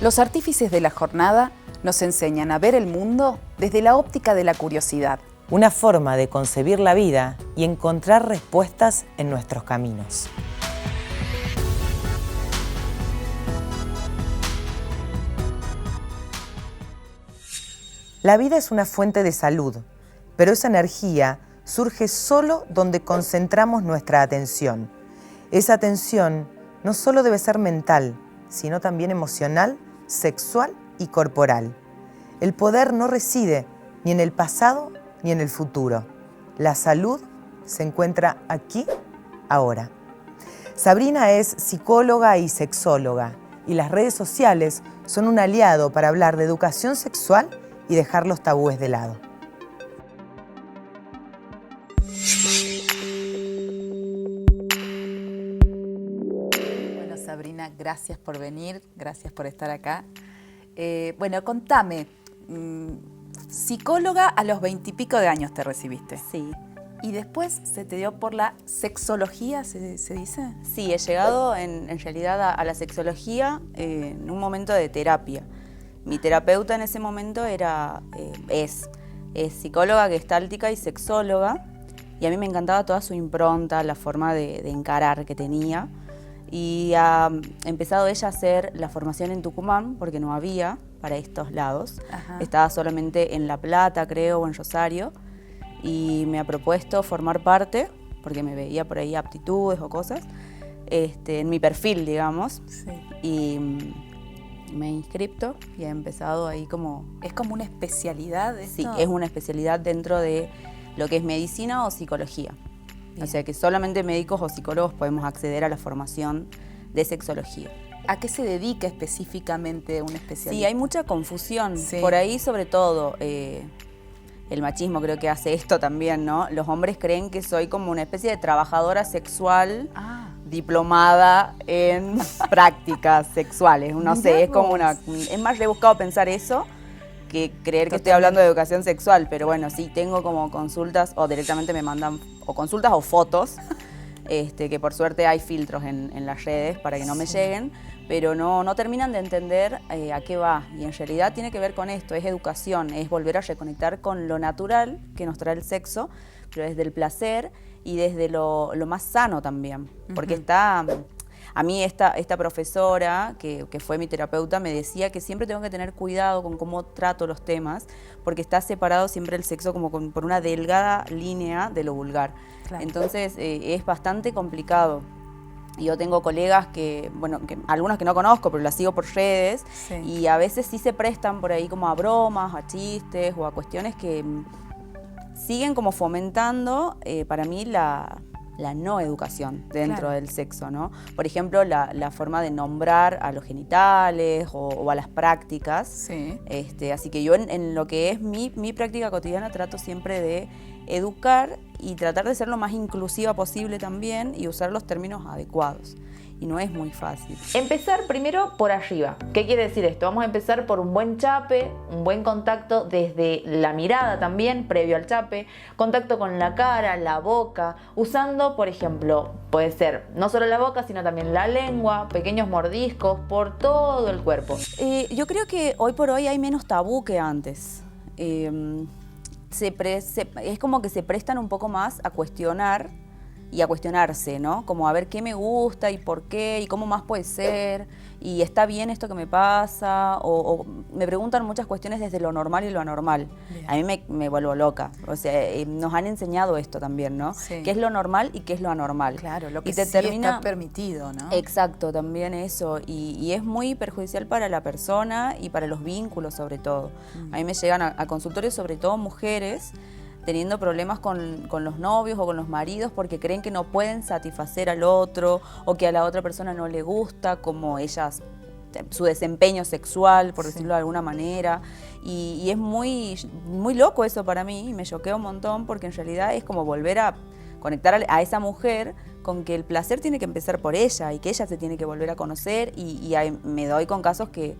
Los artífices de la jornada nos enseñan a ver el mundo desde la óptica de la curiosidad. Una forma de concebir la vida y encontrar respuestas en nuestros caminos. La vida es una fuente de salud, pero esa energía surge solo donde concentramos nuestra atención. Esa atención no solo debe ser mental, sino también emocional, sexual y corporal. El poder no reside ni en el pasado ni en el futuro. La salud se encuentra aquí, ahora. Sabrina es psicóloga y sexóloga, y las redes sociales son un aliado para hablar de educación sexual y dejar los tabúes de lado. Bueno, Sabrina, gracias por venir, gracias por estar acá. Bueno, contame, psicóloga a los 20 y pico de años te recibiste. Sí. ¿Y después se te dio por la sexología, se dice? Sí, he llegado en realidad a la sexología en un momento de terapia. Mi terapeuta en ese momento es psicóloga gestáltica y sexóloga, y a mí me encantaba toda su impronta, la forma de encarar que tenía. Y ha empezado ella a hacer la formación en Tucumán, porque no había para estos lados. Ajá. Estaba solamente en La Plata, creo, o en Rosario. Y me ha propuesto formar parte, porque me veía por ahí aptitudes o cosas, en mi perfil, digamos. Sí. Y me he inscrito y he empezado ahí como... ¿Es como una especialidad esto? Sí, es una especialidad dentro de lo que es medicina o psicología. Bien. O sea que solamente médicos o psicólogos podemos acceder a la formación de sexología. ¿A qué se dedica específicamente una especialidad? Sí, hay mucha confusión. Sí. Por ahí, sobre todo, el machismo creo que hace esto también, ¿no? Los hombres creen que soy como una especie de trabajadora sexual diplomada en prácticas sexuales. No sé, Mirá es como vos. es más rebuscado pensar eso que creer que estoy hablando de educación sexual, pero bueno, sí, tengo como consultas o directamente me mandan o consultas o fotos, que por suerte hay filtros en las redes para que no me lleguen, pero no terminan de entender a qué va. Y en realidad tiene que ver con esto, es educación, es volver a reconectar con lo natural que nos trae el sexo, pero desde el placer y desde lo más sano también. Porque a mí esta profesora, que fue mi terapeuta, me decía que siempre tengo que tener cuidado con cómo trato los temas, porque está separado siempre el sexo como por una delgada línea de lo vulgar. Claro. Entonces es bastante complicado. Yo tengo colegas algunos que no conozco, pero las sigo por redes, Sí. y a veces sí se prestan por ahí como a bromas, a chistes o a cuestiones que siguen como fomentando para mí la no educación dentro del sexo, ¿no? Por ejemplo, la forma de nombrar a los genitales o a las prácticas. Sí. Así que yo en lo que es mi práctica cotidiana trato siempre de educar y tratar de ser lo más inclusiva posible también y usar los términos adecuados. Y no es muy fácil. Empezar primero por arriba. ¿Qué quiere decir esto? Vamos a empezar por un buen chape, un buen contacto desde la mirada también, previo al chape, contacto con la cara, la boca, usando, por ejemplo, puede ser no solo la boca, sino también la lengua, pequeños mordiscos por todo el cuerpo. Yo creo que hoy por hoy hay menos tabú que antes. Es como que se prestan un poco más a cuestionar y a cuestionarse, ¿no? Como a ver qué me gusta y por qué y cómo más puede ser y está bien esto que me pasa o me preguntan muchas cuestiones desde lo normal y lo anormal. Bien. A mí me vuelvo loca. O sea, nos han enseñado esto también, ¿no? Sí. ¿Qué es lo normal y qué es lo anormal? Claro, lo que y te sí termina... está permitido, ¿no? Exacto, también eso. Y es muy perjudicial para la persona y para los vínculos sobre todo. A mí me llegan a consultorios sobre todo mujeres teniendo problemas con los novios o con los maridos porque creen que no pueden satisfacer al otro o que a la otra persona no le gusta como ellas, su desempeño sexual, por decirlo de alguna manera. Y es muy, muy loco eso para mí y me choquea un montón porque en realidad es como volver a conectar a esa mujer con que el placer tiene que empezar por ella y que ella se tiene que volver a conocer y me doy con casos que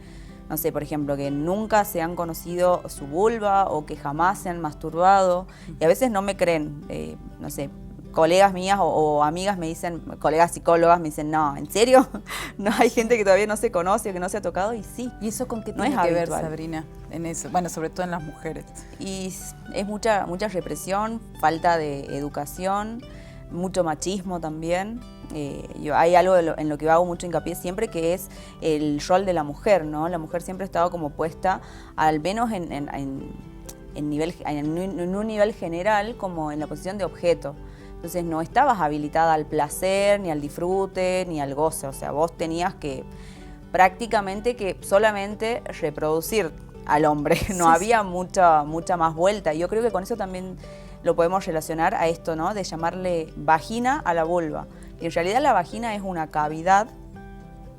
no sé, por ejemplo, que nunca se han conocido su vulva o que jamás se han masturbado y a veces no me creen, no sé, colegas mías o amigas me dicen, colegas psicólogas me dicen, no, ¿en serio? No hay gente que todavía no se conoce o que no se ha tocado, y sí. ¿Y eso con qué No tiene es que ver, habitual. Sabrina, en eso? Bueno, sobre todo en las mujeres. Y es mucha represión, falta de educación, mucho machismo también. Hay algo en lo que yo hago mucho hincapié siempre, que es el rol de la mujer, ¿no? La mujer siempre ha estado como puesta, al menos en un nivel general, como en la posición de objeto. Entonces no estabas habilitada al placer, ni al disfrute, ni al goce. O sea, vos tenías que prácticamente que solamente reproducir al hombre. No había mucha más vuelta. Y yo creo que con eso también lo podemos relacionar a esto, ¿no? De llamarle vagina a la vulva. Y en realidad la vagina es una cavidad,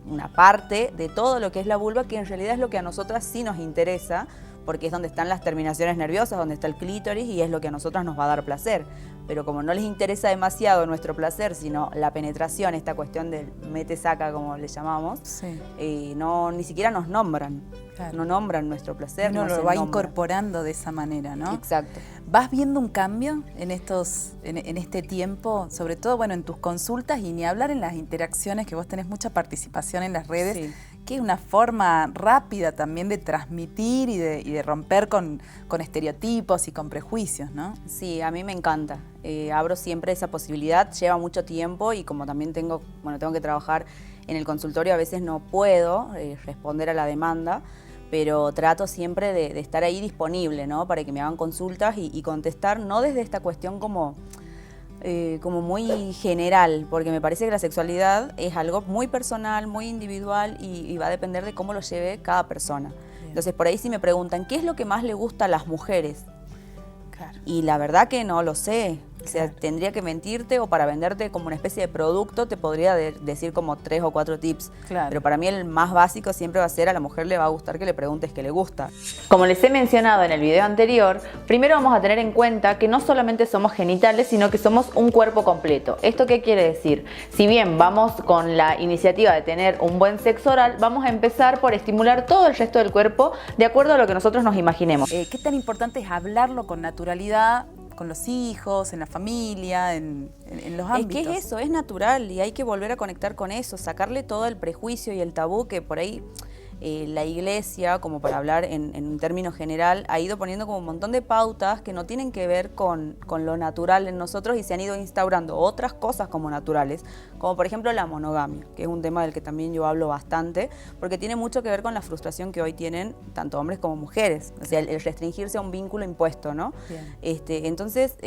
una parte de todo lo que es la vulva, que en realidad es lo que a nosotras sí nos interesa, porque es donde están las terminaciones nerviosas, donde está el clítoris, y es lo que a nosotras nos va a dar placer. Pero como no les interesa demasiado nuestro placer, sino la penetración, esta cuestión del mete-saca, como le llamamos, Sí. ni siquiera nos nombran. Claro. No nombran nuestro placer. Uno no lo se va nombra. incorporando de esa manera, ¿no? Exacto. ¿Vas viendo un cambio en este tiempo, sobre todo, bueno, en tus consultas, y ni hablar en las interacciones, que vos tenés mucha participación en las redes, Sí. que es una forma rápida también de transmitir y de romper con estereotipos y con prejuicios, ¿no? Sí, a mí me encanta. Abro siempre esa posibilidad, lleva mucho tiempo, y como también tengo que trabajar en el consultorio, a veces no puedo responder a la demanda, pero trato siempre de estar ahí disponible, ¿no? Para que me hagan consultas y contestar, no desde esta cuestión como muy general, porque me parece que la sexualidad es algo muy personal, muy individual, y va a depender de cómo lo lleve cada persona. Bien. Entonces, por ahí si me preguntan, ¿qué es lo que más le gusta a las mujeres? Claro. Y la verdad que no lo sé. O sea, Claro. tendría que mentirte, o para venderte como una especie de producto te podría decir como 3 o 4 tips. Claro. Pero para mí el más básico siempre va a ser, a la mujer le va a gustar que le preguntes qué le gusta. Como les he mencionado en el video anterior, primero vamos a tener en cuenta que no solamente somos genitales, sino que somos un cuerpo completo. ¿Esto qué quiere decir? Si bien vamos con la iniciativa de tener un buen sexo oral, vamos a empezar por estimular todo el resto del cuerpo de acuerdo a lo que nosotros nos imaginemos. ¿Qué tan importante es hablarlo con naturalidad, con los hijos, en la familia, en los ámbitos? Es que es eso, es natural, y hay que volver a conectar con eso, sacarle todo el prejuicio y el tabú que por ahí la iglesia, como para hablar en un término general, ha ido poniendo como un montón de pautas que no tienen que ver con lo natural en nosotros, y se han ido instaurando otras cosas como naturales, como por ejemplo la monogamia, que es un tema del que también yo hablo bastante, porque tiene mucho que ver con la frustración que hoy tienen tanto hombres como mujeres, o sea, el restringirse a un vínculo impuesto, ¿no? Bien. Entonces,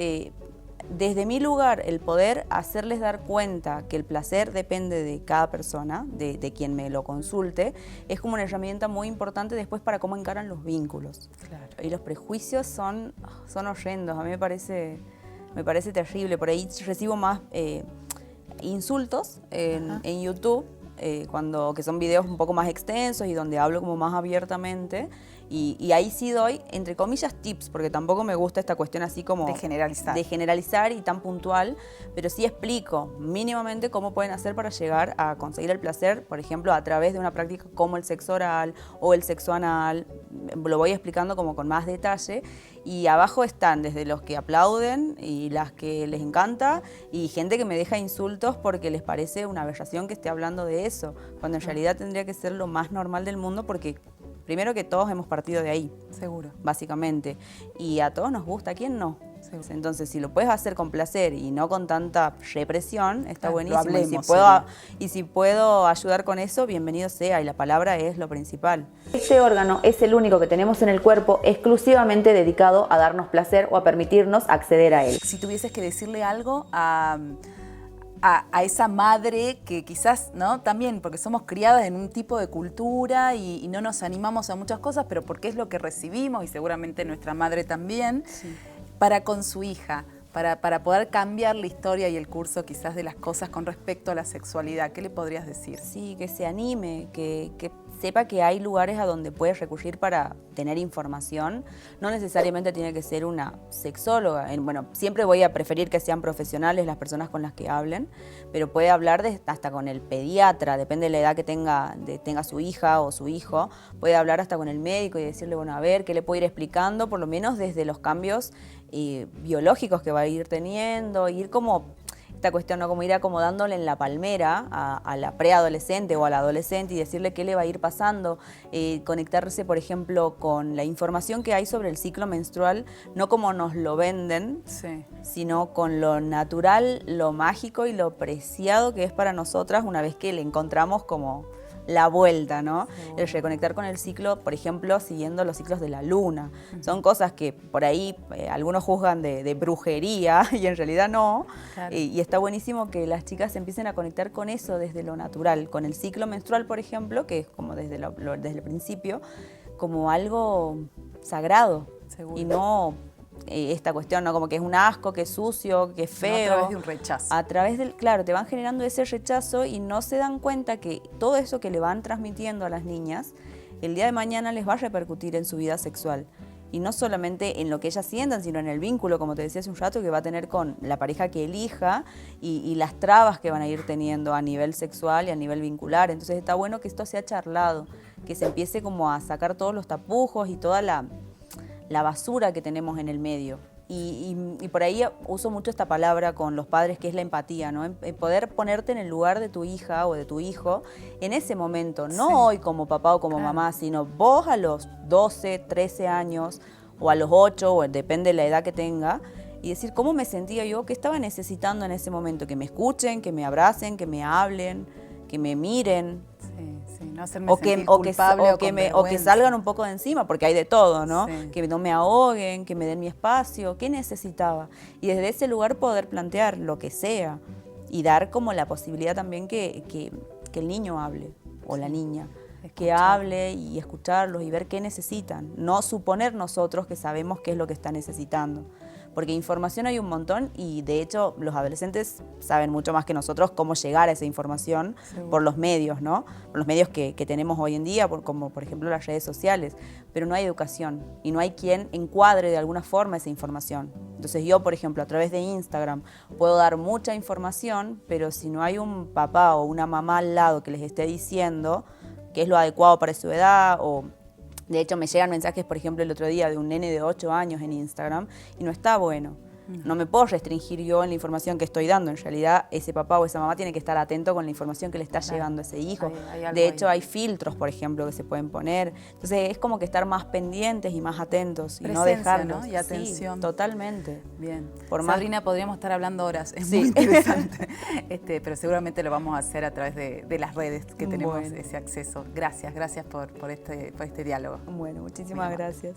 desde mi lugar, el poder hacerles dar cuenta que el placer depende de cada persona, de quien me lo consulte, es como una herramienta muy importante después para cómo encaran los vínculos. Claro. Y los prejuicios son horrendos, a mí me parece terrible. Por ahí recibo más insultos en YouTube, que son videos un poco más extensos y donde hablo como más abiertamente. Y ahí sí doy, entre comillas, tips, porque tampoco me gusta esta cuestión así como De generalizar. de generalizar y tan puntual, pero sí explico mínimamente cómo pueden hacer para llegar a conseguir el placer, por ejemplo, a través de una práctica como el sexo oral o el sexo anal. Lo voy explicando como con más detalle, y abajo están desde los que aplauden y las que les encanta, y gente que me deja insultos porque les parece una aberración que esté hablando de eso, cuando en realidad tendría que ser lo más normal del mundo, porque primero que todos hemos partido de ahí, Seguro. básicamente, y a todos nos gusta, ¿a quién no? Seguro. Entonces, si lo puedes hacer con placer y no con tanta represión, está Claro, buenísimo. lo hablemos, Y si puedo ayudar con eso, bienvenido sea, y la palabra es lo principal. Este órgano es el único que tenemos en el cuerpo exclusivamente dedicado a darnos placer o a permitirnos acceder a él. Si tuvieses que decirle algo a esa madre que quizás, ¿no? También porque somos criadas en un tipo de cultura y no nos animamos a muchas cosas, pero porque es lo que recibimos, y seguramente nuestra madre también, para con su hija, para poder cambiar la historia y el curso quizás de las cosas con respecto a la sexualidad, ¿qué le podrías decir? Sí, que se anime, que sepa que hay lugares a donde puede recurrir para tener información. No necesariamente tiene que ser una sexóloga. Bueno, siempre voy a preferir que sean profesionales las personas con las que hablen, pero puede hablar hasta con el pediatra, depende de la edad que tenga su hija o su hijo. Puede hablar hasta con el médico y decirle, bueno, a ver, qué le puedo ir explicando, por lo menos desde los cambios biológicos que va a ir teniendo, ir como esta cuestión, ¿no? Como ir acomodándole en la palmera a la preadolescente o al adolescente y decirle qué le va a ir pasando, conectarse, por ejemplo, con la información que hay sobre el ciclo menstrual, no como nos lo venden, Sí. sino con lo natural, lo mágico y lo preciado que es para nosotras una vez que le encontramos como la vuelta, ¿no? El reconectar con el ciclo, por ejemplo, siguiendo los ciclos de la luna. Son cosas que por ahí algunos juzgan de brujería y en realidad no. Claro. Y está buenísimo que las chicas empiecen a conectar con eso desde lo natural, con el ciclo menstrual, por ejemplo, que es como desde el principio, como algo sagrado. Seguro. Y no esta cuestión, ¿no? Como que es un asco, que es sucio, que es feo. No, a través de un rechazo. A través del, claro, te van generando ese rechazo y no se dan cuenta que todo eso que le van transmitiendo a las niñas, el día de mañana les va a repercutir en su vida sexual. Y no solamente en lo que ellas sientan, sino en el vínculo, como te decía hace un rato, que va a tener con la pareja que elija y las trabas que van a ir teniendo a nivel sexual y a nivel vincular. Entonces está bueno que esto sea charlado, que se empiece como a sacar todos los tapujos y toda la basura que tenemos en el medio. Y por ahí uso mucho esta palabra con los padres, que es la empatía, ¿no? En poder ponerte en el lugar de tu hija o de tu hijo en ese momento, no Sí. hoy como papá o como mamá, sino vos a los 12, 13 años o a los 8, o depende de la edad que tenga, y decir cómo me sentía yo, qué estaba necesitando en ese momento, que me escuchen, que me abracen, que me hablen, que me miren, Sí, sí, no hacerme o que, sentir o, que, culpable o, que con me- o que vergüenza. salgan un poco de encima, porque hay de todo, ¿no? Sí. Que no me ahoguen, que me den mi espacio, ¿qué necesitaba? Y desde ese lugar poder plantear lo que sea y dar como la posibilidad también que el niño hable o la niña. Que hable y escucharlos y ver qué necesitan. No suponer nosotros que sabemos qué es lo que está necesitando. Porque información hay un montón y de hecho los adolescentes saben mucho más que nosotros cómo llegar a esa información por los medios, ¿no? Por los medios que tenemos hoy en día, como por ejemplo las redes sociales. Pero no hay educación y no hay quien encuadre de alguna forma esa información. Entonces yo, por ejemplo, a través de Instagram puedo dar mucha información, pero si no hay un papá o una mamá al lado que les esté diciendo qué es lo adecuado para su edad, o de hecho me llegan mensajes, por ejemplo, el otro día de un nene de 8 años en Instagram y no está bueno. No me puedo restringir yo en la información que estoy dando. En realidad, ese papá o esa mamá tiene que estar atento con la información que le está llegando a ese hijo. Hay algo De hecho, ahí. hay filtros, por ejemplo, que se pueden poner. Entonces, es como que estar más pendientes y más atentos y no Presencia, dejarlos. ¿no? Y atención. Sí, totalmente. Bien. Por más- Sabrina, podríamos estar hablando horas, es Sí. muy interesante. Pero seguramente lo vamos a hacer a través de las redes que tenemos Bueno. ese acceso. Gracias por este diálogo. Bueno, muchísimas Muy gracias.